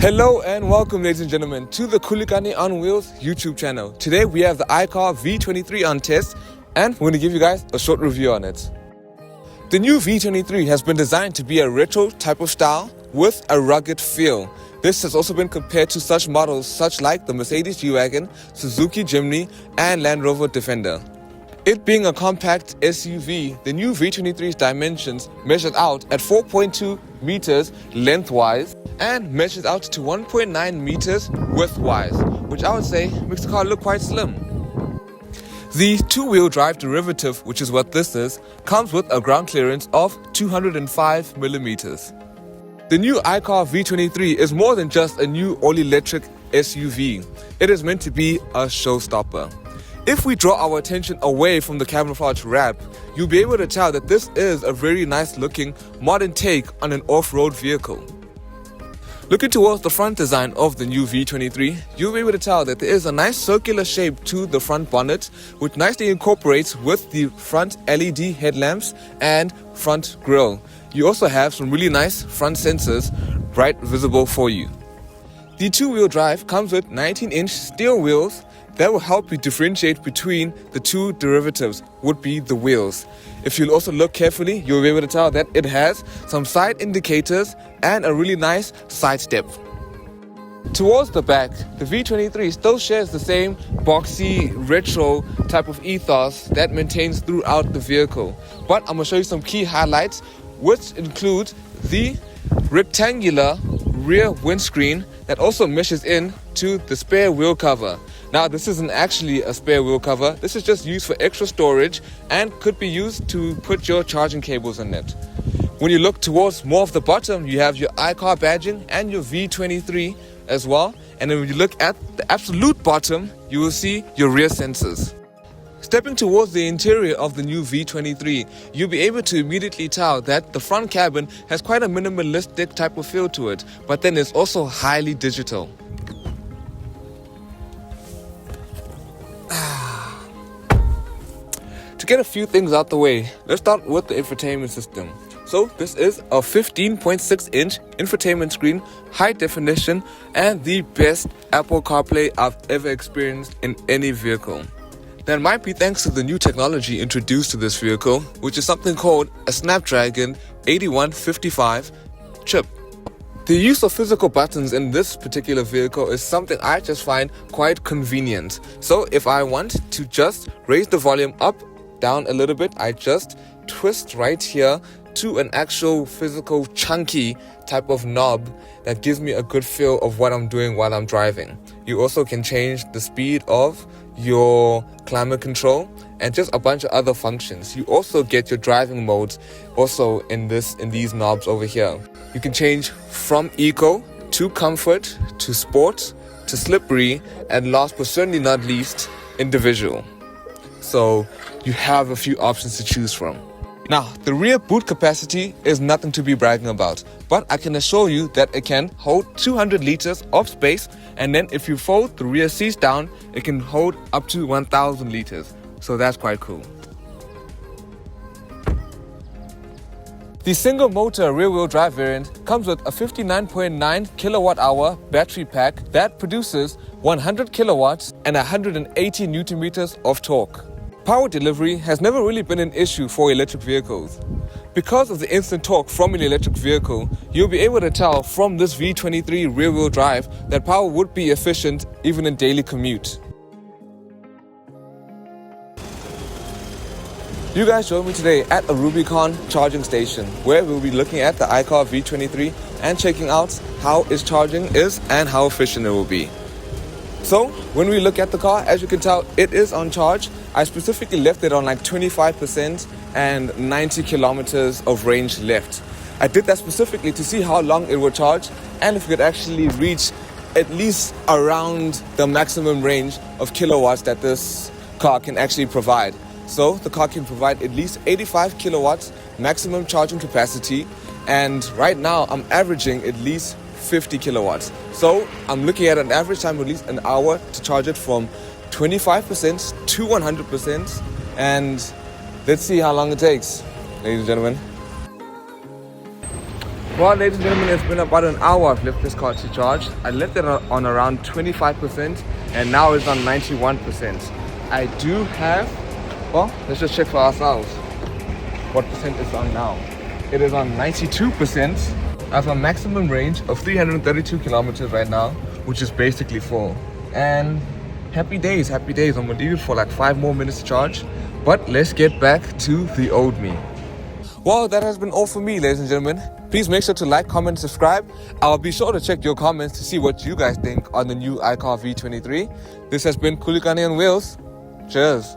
Hello and welcome, ladies and gentlemen, to the Khulekani on Wheels YouTube channel. Today we have the ICAUR V23 on test and we're going to give you guys a short review on it. The new V23 has been designed to be a retro type of style with a rugged feel. This has also been compared to such models such like the Mercedes G-Wagon, Suzuki Jimny and Land Rover Defender. It being a compact SUV, the new V23's dimensions measured out at 4.2 meters lengthwise and measures out to 1.9 meters widthwise, which I would say makes the car look quite slim. The two-wheel drive derivative, which is what this is, comes with a ground clearance of 205 millimeters. The new ICAUR V23 is more than just a new all-electric SUV. It is meant to be a showstopper. If we draw our attention away from the camouflage wrap, you'll be able to tell that this is a very nice looking modern take on an off-road vehicle. Looking towards the front design of the new V23, you'll be able to tell that there is a nice circular shape to the front bonnet, which nicely incorporates with the front LED headlamps and front grille. You also have some really nice front sensors right visible for you. The two-wheel drive comes with 19-inch steel wheels that will help you differentiate between the two derivatives, would be the wheels. If you'll also look carefully, you'll be able to tell that it has some side indicators and a really nice side step. Towards the back, the V23 still shares the same boxy, retro type of ethos that maintains throughout the vehicle. But I'm going to show you some key highlights, which include the rectangular rear windscreen that also meshes in to the spare wheel cover. Now, this isn't actually a spare wheel cover. This is just used for extra storage and could be used to put your charging cables in it. When you look towards more of the bottom, you have your ICAUR badging and your V23 as well. And then when you look at the absolute bottom, you will see your rear sensors. Stepping towards the interior of the new V23, you'll be able to immediately tell that the front cabin has quite a minimalistic type of feel to it, but then it's also highly digital. To get a few things out the way, let's start with the infotainment system. So this is a 15.6-inch infotainment screen, high definition, and the best Apple CarPlay I've ever experienced in any vehicle. That might be thanks to the new technology introduced to this vehicle, which is something called a Snapdragon 8155 chip. The use of physical buttons in this particular vehicle is something I just find quite convenient. So if I want to just raise the volume up, down a little bit, I just twist right here to an actual physical chunky type of knob that gives me a good feel of what I'm doing while I'm driving. You also can change the speed of your climate control and just a bunch of other functions. You also get your driving modes also in these knobs over here. You can change from eco to comfort to sport to slippery and last but certainly not least, individual. So you have a few options to choose from. Now, the rear boot capacity is nothing to be bragging about, but I can assure you that it can hold 200 liters of space, and then if you fold the rear seats down, it can hold up to 1,000 liters. So that's quite cool. The single motor rear-wheel drive variant comes with a 59.9 kilowatt-hour battery pack that produces 100 kilowatts and 180 newton meters of torque. Power delivery has never really been an issue for electric vehicles. Because of the instant torque from an electric vehicle, you'll be able to tell from this V23 rear-wheel drive that power would be efficient even in daily commute. You guys joined me today at a Rubicon charging station where we'll be looking at the ICAUR V23 and checking out how its charging is and how efficient it will be. So when we look at the car, as you can tell, it is on charge. I specifically left it on like 25% and 90 kilometers of range left. I did that specifically to see how long it would charge and if it could actually reach at least around the maximum range of kilowatts that this car can actually provide. So the car can provide at least 85 kilowatts maximum charging capacity, and right now I'm averaging at least 50 kilowatts. So I'm looking at an average time of at least an hour to charge it from 25% to 100%, and let's see how long it takes, ladies and gentlemen. Well, ladies and gentlemen, it's been about an hour I've left this car to charge. I left it on around 25% and now it's on 91%. I do have, well, let's just check for ourselves what percent it's on now. It is on 92%. I have a maximum range of 332 kilometers right now, which is basically full. And happy days, happy days. I'm gonna leave it for like 5 more minutes to charge. But let's get back to the old me. Well, that has been all for me, ladies and gentlemen. Please make sure to like, comment, subscribe. I'll be sure to check your comments to see what you guys think on the new ICAUR V23. This has been Khulekani on Wheels. Cheers.